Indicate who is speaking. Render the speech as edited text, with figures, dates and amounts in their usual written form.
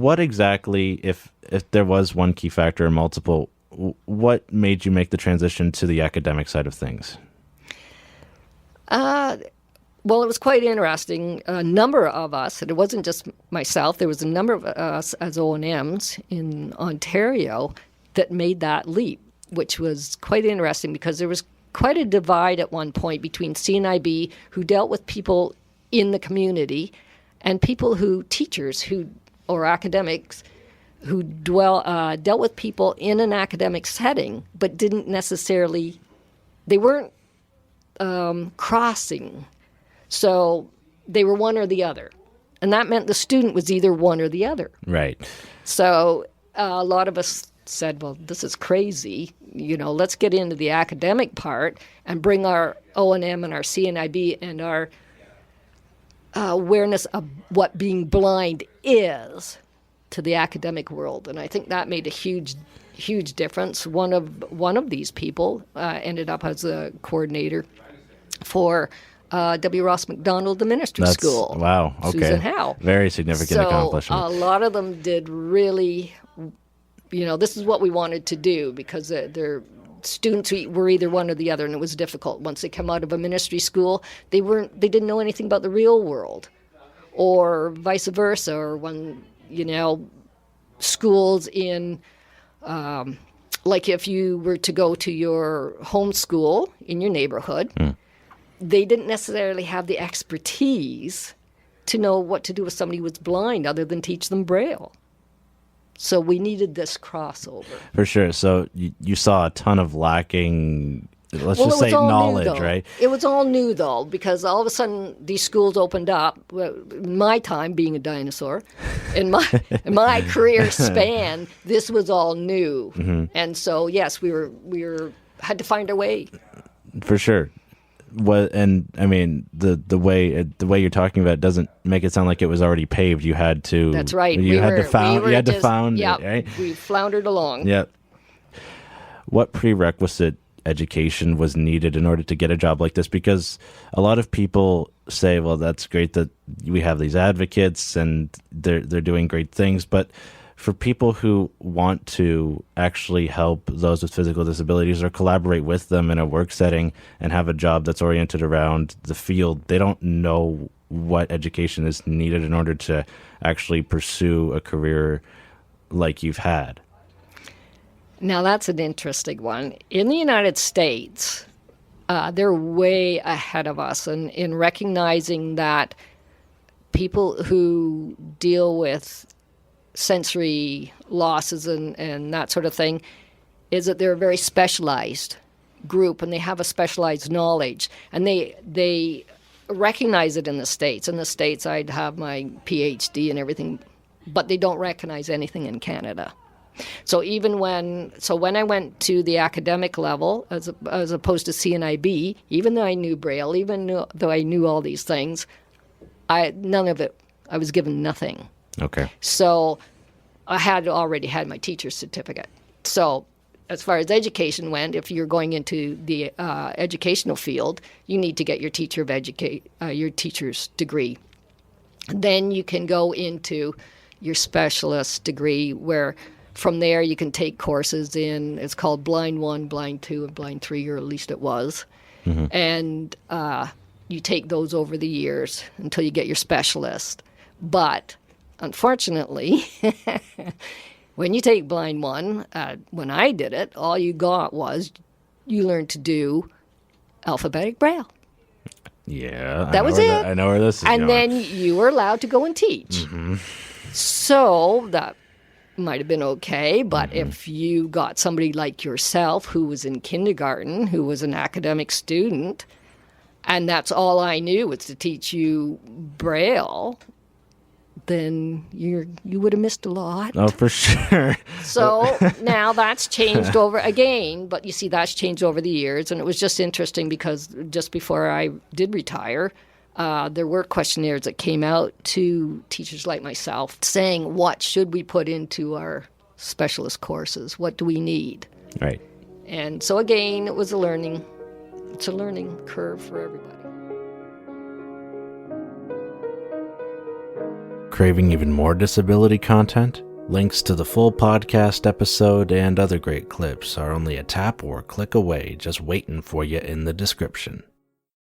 Speaker 1: what exactly, if there was one key factor or multiple, what made you make the transition to the academic side of things?
Speaker 2: Well, it was quite interesting. A number of us, and it wasn't just myself, there was a number of us as O&Ms in Ontario that made that leap, which was quite interesting because there was quite a divide at one point between CNIB, who dealt with people in the community, and teachers or academics who dealt with people in an academic setting, but they weren't crossing. So they were one or the other. And that meant the student was either one or the other.
Speaker 1: Right.
Speaker 2: So a lot of us said, well, this is crazy. Let's get into the academic part and bring our O&M and our CNIB and our awareness of what being blind is to the academic world. And I think that made a huge difference. One of these people ended up as a coordinator for W. Ross McDonald, the ministry school.
Speaker 1: Wow. Okay.
Speaker 2: Susan Howe.
Speaker 1: Very significant accomplishment.
Speaker 2: A lot of them did really, this is what we wanted to do because their students were either one or the other, and it was difficult. Once they come out of a ministry school, they didn't know anything about the real world, or vice versa, or when, schools in, like if you were to go to your home school in your neighborhood, they didn't necessarily have the expertise to know what to do if somebody was blind other than teach them Braille. So we needed this crossover.
Speaker 1: For sure. So you saw a ton of lacking, just say knowledge,
Speaker 2: new,
Speaker 1: right?
Speaker 2: It was all new, though, because all of a sudden these schools opened up. In my time, being a dinosaur, in my career span, this was all new. Mm-hmm. And so, yes, we had to find our way.
Speaker 1: For sure. And I mean the way you're talking about it doesn't make it sound like it was already paved. You had to.
Speaker 2: That's right.
Speaker 1: You had to found
Speaker 2: yep,
Speaker 1: it, right?
Speaker 2: We floundered along.
Speaker 1: Yep. What prerequisite education was needed in order to get a job like this? Because a lot of people say, well, that's great that we have these advocates and they're doing great things, but for people who want to actually help those with physical disabilities or collaborate with them in a work setting and have a job that's oriented around the field, they don't know what education is needed in order to actually pursue a career like you've had.
Speaker 2: Now, that's an interesting one. In the United States, they're way ahead of us in recognizing that people who deal with sensory losses and that sort of thing is that they're a very specialized group and they have a specialized knowledge, and they recognize it in the States. In the States, I'd have my PhD and everything, but they don't recognize anything in Canada. So when I went to the academic level, as opposed to CNIB, even though I knew Braille, though I knew all these things, none of it, I was given nothing.
Speaker 1: Okay.
Speaker 2: So I had already had my teacher's certificate. So as far as education went, if you're going into the educational field, you need to get your your teacher's degree. Then you can go into your specialist degree, where from there you can take courses in, it's called Blind 1, Blind 2, and Blind 3, or at least it was. Mm-hmm. And you take those over the years until you get your specialist. But unfortunately, when you take Blind 1, when I did it, all you got was you learned to do alphabetic Braille.
Speaker 1: Yeah.
Speaker 2: That was it.
Speaker 1: I know where this is going.
Speaker 2: And then you were allowed to go and teach. Mm-hmm. So that might have been okay, but if you got somebody like yourself who was in kindergarten, who was an academic student, and that's all I knew was to teach you Braille, then you would have missed a lot.
Speaker 1: Oh, for sure.
Speaker 2: So now that's changed over again, but you see, that's changed over the years, and it was just interesting because just before I did retire, there were questionnaires that came out to teachers like myself saying, what should we put into our specialist courses? What do we need?
Speaker 1: Right.
Speaker 2: And so again, it's a learning curve for everybody.
Speaker 1: Craving even more disability content? Links to the full podcast episode and other great clips are only a tap or click away, just waiting for you in the description.